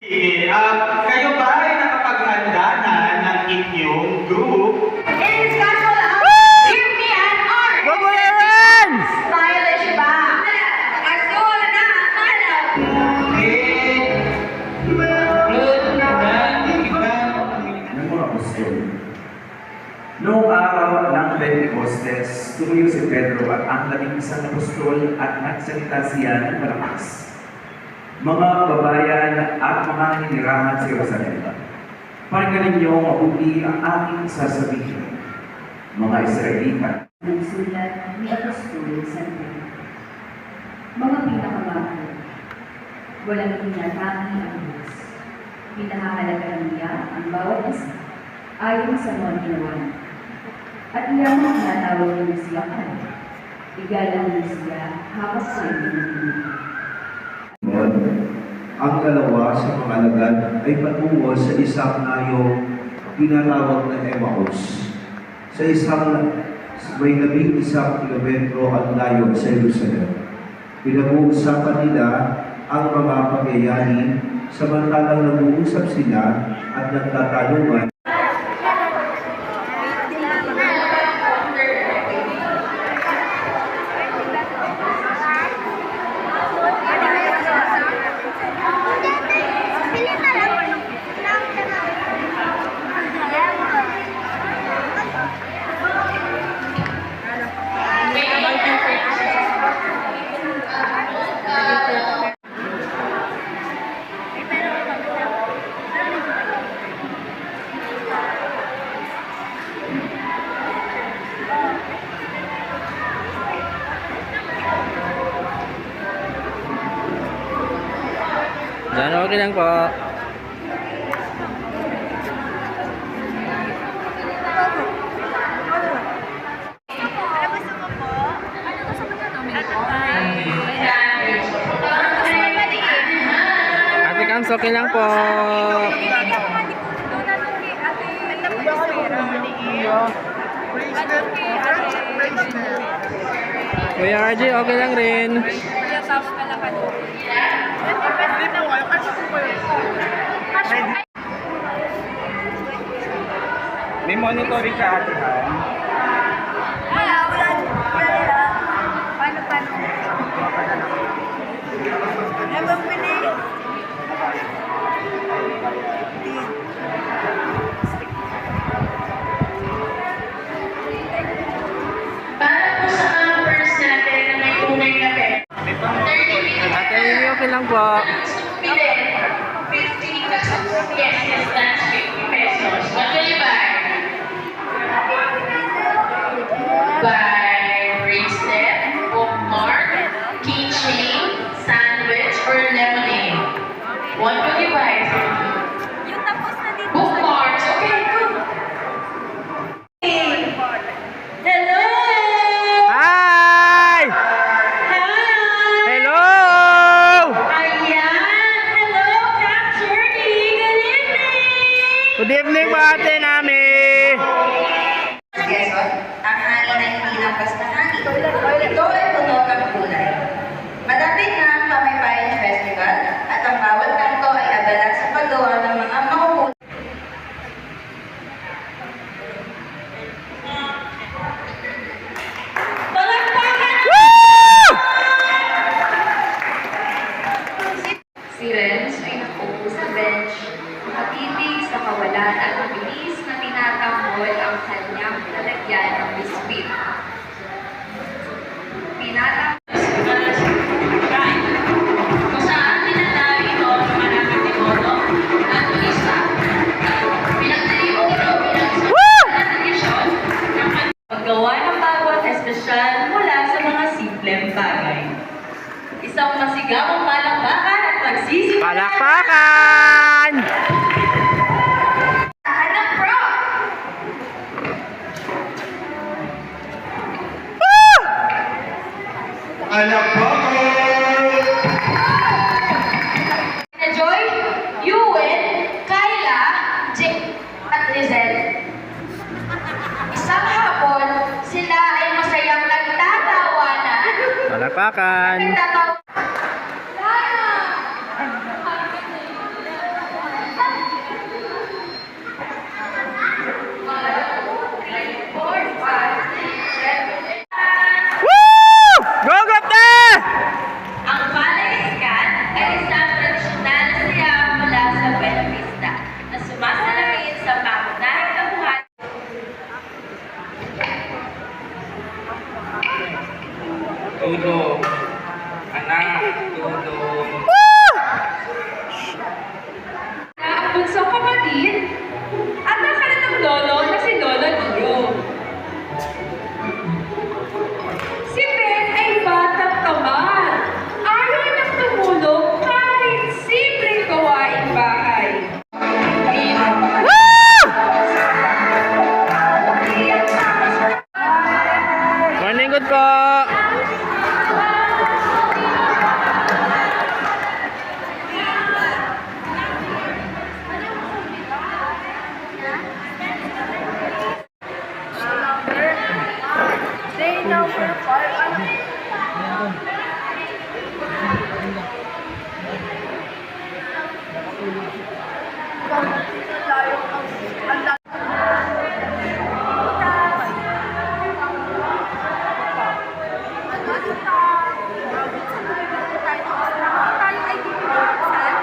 Sige, kayo ba ay nakapaghanda na ng inyong group? It is casual out. Give me an art. Go for it! Stylish ba? Azul na, malaw. Ng mga apostol. Noong araw ng Pentecostes, tumayo si Pedro at ang 11 apostol at nagsalita siya ng malakas. Mga babayan at mga hinirahan sa Jerusalem, pakinggan ninyo mabuti ang aking sasabihin. Mga Israelita, ng sulat ni Apostol Santo. Mga pinakabago, walang tinatangi ang Diyos. Pinahahalagaan niya ang bawat isa ayon sa mga ginawa niya. At iyang mga tinatawag niyo siya ano. Igalang niyo siya habang sa inyo. Ang dalawa sa mga alagad ay patungo sa isang nayong tinatawag na Emmaus. Sa isang may 11 kilometro ang layo sa Jerusalem. Pinag-uusapan nila ang mga pangyayari samantalang nag-uusap sila at nagtatanungan. Diyan, okay lang po. Ate Kams, okay lang po. Kuya RJ, okay lang rin. May monitoring ka ate ha? Para po sa mga first natin na may tunay na pera. 30 minutes. Ate Amy, okay lang po. 50 pesos. Yes, that's 50 pesos. What will you buy? Buy bracelet, bookmark, keychain, sandwich, or lemonade. What will you buy? Bookmarks. Okay, good. Hello! Hi! Hi! Hello! Ayan! Hello, Cap Journey! Good evening! Good evening po ate namin. Quezon, ang hangin ay hindi lang basta hangin. Ito ay puno ng kulay. Malapit na ang Pamaypayan Festival at ang bawat kanto ay abala sa paggawa ng mga makukulit. Si Renz ay nakaupo sa bench, nakatitig sa kawalan at mabilis na tinatanggol ang kanyang lalagyan ng biskwit. Kung saan tinatawag ito ang mga nakatimoto at turista. Pinagdiriwang ito bilang isang tradisyon ng paggawa ng bawat espesyal mula sa mga simpleng bagay. Isang masigawang palakpakan at pagsisimula Palakpakan! ng pro! Na Joy, Yuen, Kyla, Jake, at Rizel. Isang hapon, sila ay masayang nagtatawanan. Palakpakan! Nagtatawanan. bunsong kapatid at ang kanilang lolo na si Lolo Dio. Si Ben ay batang tamad. Ayaw niyang tumulong kahit simpleng gawaing bahay. Morning, good po.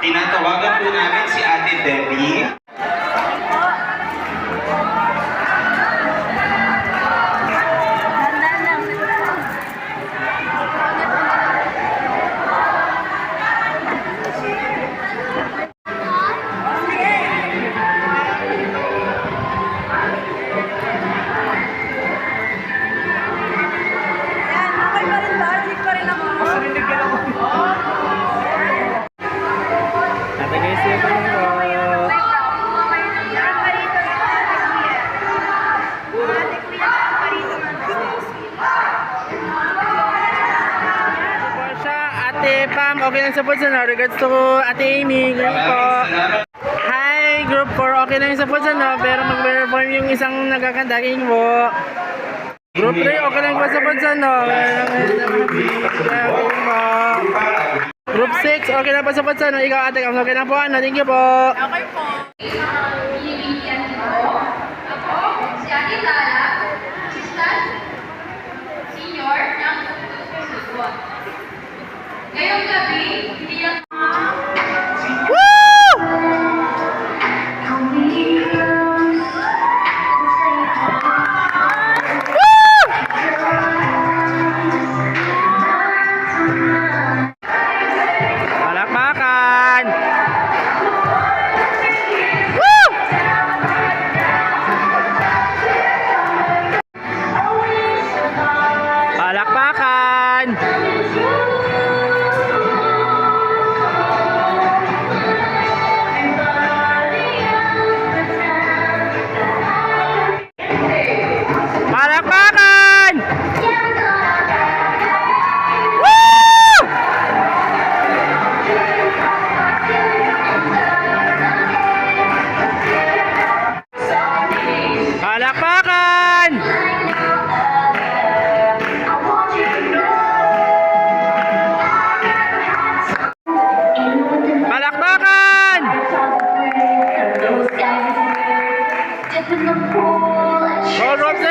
Tinatawagan po namin si Ate Debbie. Ate guys, good morning po. Po siya, Ate Pam, okay lang sa po sa no? Regards to Ate Amy, group po. Hi, group 4, okay lang sa po sa no? Pero mag-perform yung isang nagkakandaging po. Group 3, okay lang po sa po sa no? Group 6, okay lang po sa po sa no? Ikaw ate, okay lang po ano? Thank you po. Binibigyan ko. Ako, si Ate Tala, assistant senior ng Susugot. Ngayong gabi, hindi lang Palakpakan! Woo! Palakpakan! Palakpakan! Woo! Palakpakan! Palakpakan! Go Rob 6!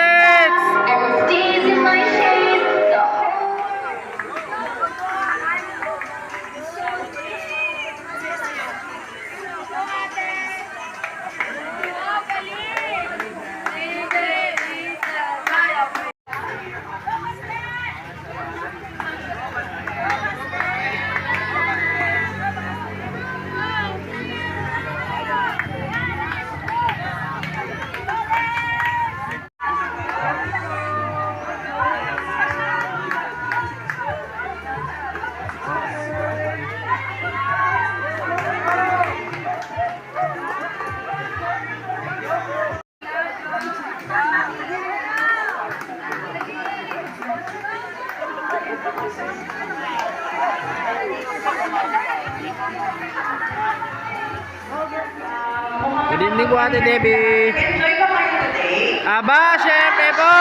Good evening po Ate Debbie. Enjoy ba kayo today? Aba, syempre po.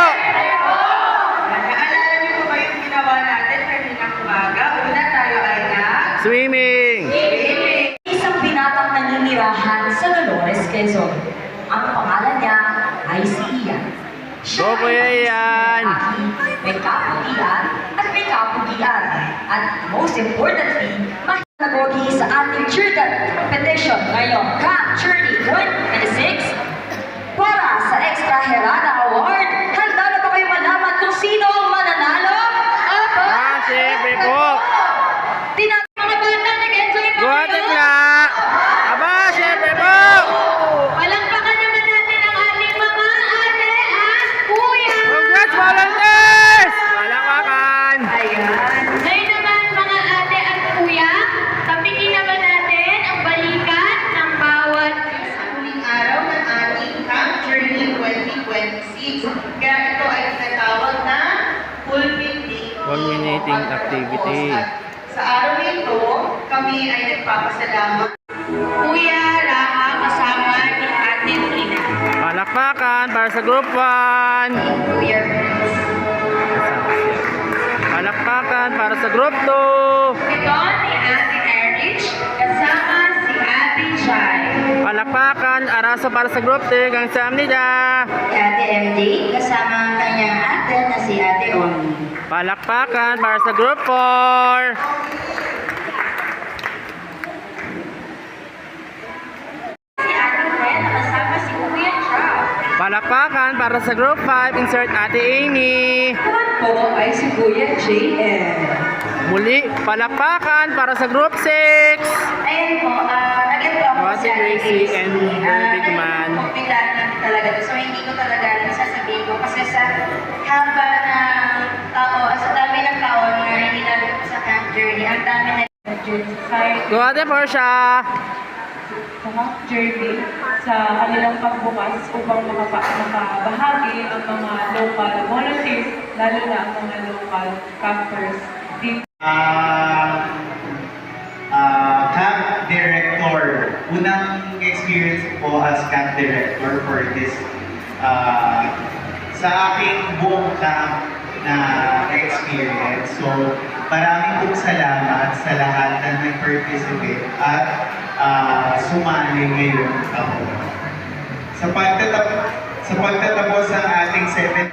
Naalala niyo po ba yung ginawa natin kaninang umaga? Una tayo ay Swimming. Isang binatang naninirahan sa Dolores, Quezon. Ang pangalan niya ay si Ian. Go, Kuya Ian. May kaputian at may kapugian. At most importantly, mahinagogi sa ating Jordan competition ngayong Camp Journey 2026 para sa Extra Herada Award. Handa na ba kayo malaman kung sino ang mananalo? Syempre po. Tinatawag mga bata, nag-enjoy pa Go Ate Kla. Aba, syempre po. kami ay nagpapasalamat. Kuya Rama kasama ni Ate Tina. Palakpakan para sa Group 1. Kuya Renz. Palakpakan para sa Group 2. Ito ni Ate Erich kasama si Ate Jai. Palakpakan, araso para sa Group 3. Gang sa amnida. Ate MJ, kasama ang kanyang ate na si Ate Omi. Palakpakan para sa Group 4. Si Ate Gwen kasama si Kuya Chao. Palakpakan para sa Group 5. Insert Ate Amy. Naman po ay si Kuya JM. Muli, palakpakan para sa Group 6. Ayun po, again po ako Ate Gracie and her big man. Bigla namin talaga to. So hindi ko talaga alam sasabihin ko kasi sa haba ng tao, sa dami ng taon na inilalagay ko sa camp journey, ang dami na Go Ate Portia. sa journey sa kanilang pagbukas upang makabahagi ang mga local volunteers, lalo na ang mga local campers. Camp director. Unang experience ko as camp director for this sa aking buong camp na experience. So, maraming pong salamat sa lahat na nag-participate at sumali ngayong taon. Sa pagtatapos ng ating 7